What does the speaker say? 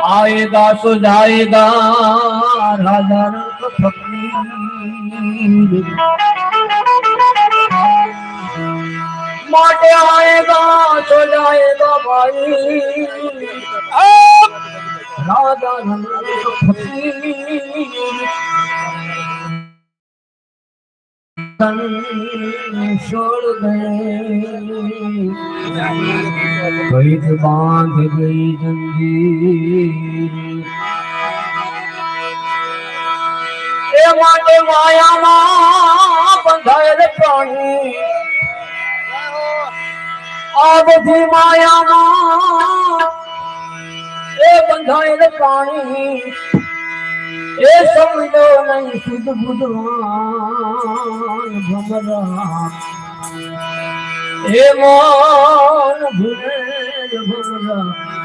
आएगा तो जाएगा राजा रंग फकीर माटे आएगा तो जाएगा भाई राजा रंग फकीर छोड़ गए बांध गई जंजीर ए माटे माया बंधाए प्राणी आग थी माया ए बंधाए प्राणी ए समझो नहीं शुद्ध बुद्धवान भमरा हे मान भूल भमरा